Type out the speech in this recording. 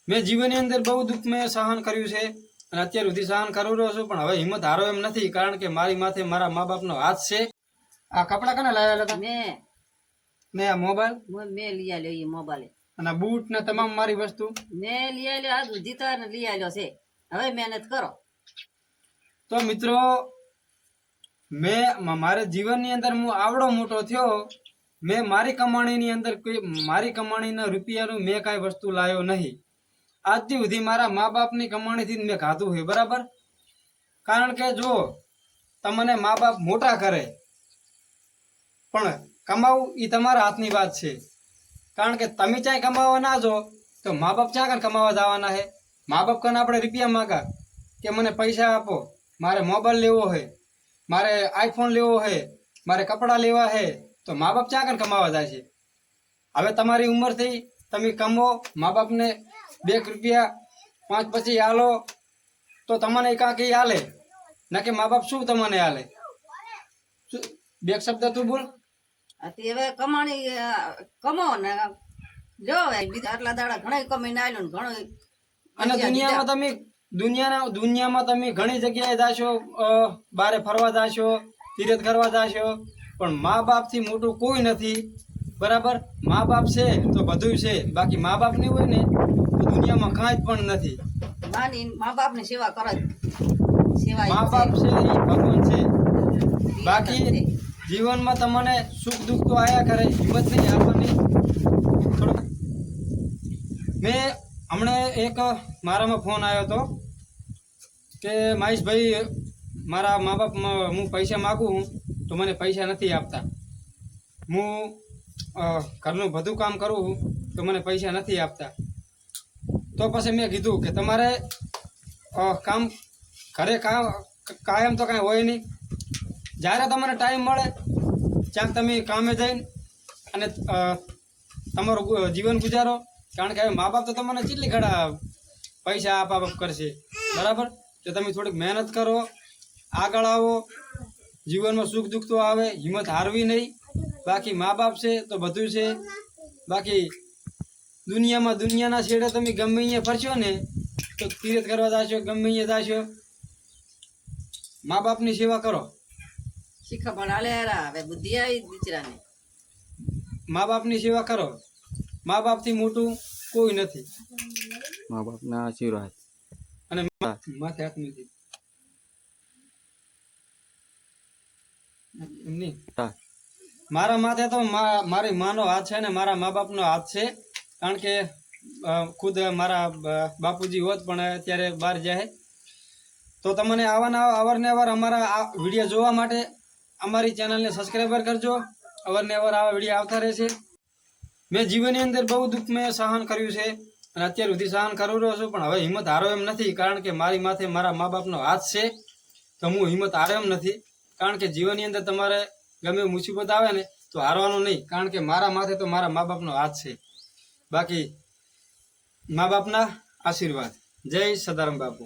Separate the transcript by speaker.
Speaker 1: મેં જીવનની અંદર બહુ દુઃખ મેં સહન કર્યું છે અને અત્યાર સુધી સહન કરું રહ્યો છું, પણ હવે હિંમત હારો એમ નથી, કારણ કે મારી માથે મારા મા બાપનો હાથ છે. આ કપડા કને લાવેલા હતા? મેં આ મોબાઈલ
Speaker 2: મેં લઈ આવ્યો એ મોબાઈલ
Speaker 1: અને બૂટ ને તમામ મારી વસ્તુ
Speaker 2: મેં લઈ આવ્યો. આ જીતા ને લઈ આવ્યો છે. હવે મહેનત કરો.
Speaker 1: તો મિત્રો, મેં મારા જીવનની અંદર હું આવડો મોટો થયો, મેં મારી કમાણીની અંદર મારી કમાણીના રૂપિયાનું મેં કાંઈ વસ્તુ લાવ્યો નહીં. આજથી સુધી મારા મા બાપની કમાણીથી જ મેં ખાધું છે, બરાબર. કારણ કે જો તમને મા બાપ મોટા કરે, પણ કમાવું એ તમારા હાથની વાત છે. કારણ કે તમે ચાહે કમાવા ના જો તો મા બાપ ક્યાં કને કમાવા જવાના છે? મા બાપ કને આપણે રૂપિયા માગા કે મને પૈસા આપો, મારે મોબાઈલ લેવો હોય, મારે આઈફોન લેવો હોય, મારે કપડાં લેવા છે, તો મા બાપ ક્યાં કને કમાવા જાય છે? હવે તમારી ઉંમર થઈ, તમે કમો, મા બાપને 2 રૂપિયા 5 પછી આલો તો તમને કાંઈ હાલે, ના કે મા બાપ શું તમને હાલે? 2 શબ્દ તું બોલ.
Speaker 2: હવે કમાણી કમો ને જો બીજા આટલા દાડા ઘણા કમાઈને આવ્યો ને ઘણો.
Speaker 1: અને દુનિયામાં તમે ઘણી જગ્યાએ જાશો, બારે ફરવા જાશો, તીર્થ કરવા જાશો, પણ મા બાપ થી મોટું કોઈ નથી, બરાબર. મા બાપ છે તો બધું છે, બાકી મા બાપ નહીં હોય ને તો દુનિયામાં કાંઈ જ પણ નથી.
Speaker 2: મા બાપ ની સેવા કરો.
Speaker 1: મા બાપ છે એ ભગવાન છે. બાકી જીવનમાં તમને સુખ દુઃખ તો આયા કરે, હિંમત નહીં હારવાની. મેં હમણાં એક મારામાં ફોન આવ્યો હતો કે મહેશભાઈ, મારા મા બાપ હું પૈસા માગું હું તો મને પૈસા નથી આપતા. હું ઘરનું બધું કામ કરું છું તો મને પૈસા નથી આપતા. તો પછી મેં કીધું કે તમારે કામ ઘરે કાયમ તો કાંઈ હોય નહીં. જ્યારે તમને ટાઈમ મળે ત્યાં તમે કામે જઈને અને તમારું જીવન ગુજારો. કારણ કે હવે મા બાપ તો તમને કેટલી ઘણા પૈસા આપ કરશે, બરાબર. તો તમે થોડીક મહેનત કરો, આગળ આવો. જીવનમાં સુખ દુઃખ તો આવે, હિંમત હારવી નહીં. બાકી મા બાપ છે તો બધું છે. બાકી દુનિયાના છેડે તમે ગમે અહીંયા ફરશો ને તો તીર્થ કરવા જશો, ગમે અહીંયા જશો, મા બાપની સેવા કરો.
Speaker 2: શીખા પણ હાલે હવે બુદ્ધિ આવી દીકરાને.
Speaker 1: મા બાપની સેવા કરો. મા બાપથી મોટું કોઈ નથી.
Speaker 3: મા બાપના આશીર્વાદ
Speaker 1: અને માથે હાથ નથી. મારા માથે તો મારી માનો હાથ છે ને મારા મા બાપનો હાથ છે. કારણ કે ખુદ મારા બાપુજી હોત પણ અત્યારે બહાર જાય. તો તમને અવારનવાર અમારા આ વિડીયો જોવા માટે અમારી ચેનલને સબસ્ક્રાઈબર કરજો. અવારનવાર આવા વિડીયો આવતા રહેશે. મેં જીવનની અંદર બહુ દુઃખ મેં સહન કર્યું છે અને અત્યાર સુધી સહન કરું રહ્યો છું, પણ હવે હિંમત હારો એમ નથી. કારણ કે મારી માથે મારા મા બાપનો હાથ છે, તો હું હિંમત હારો એમ નથી. કારણ કે જીવનની અંદર તમારે ગમે મુસીબત આવે ને તો હારવાનું નહીં, કારણ કે મારા માથે તો મારા મા બાપનો હાથ છે. બાકી મા બાપના આશીર્વાદ. જય સદારામ બાપુ.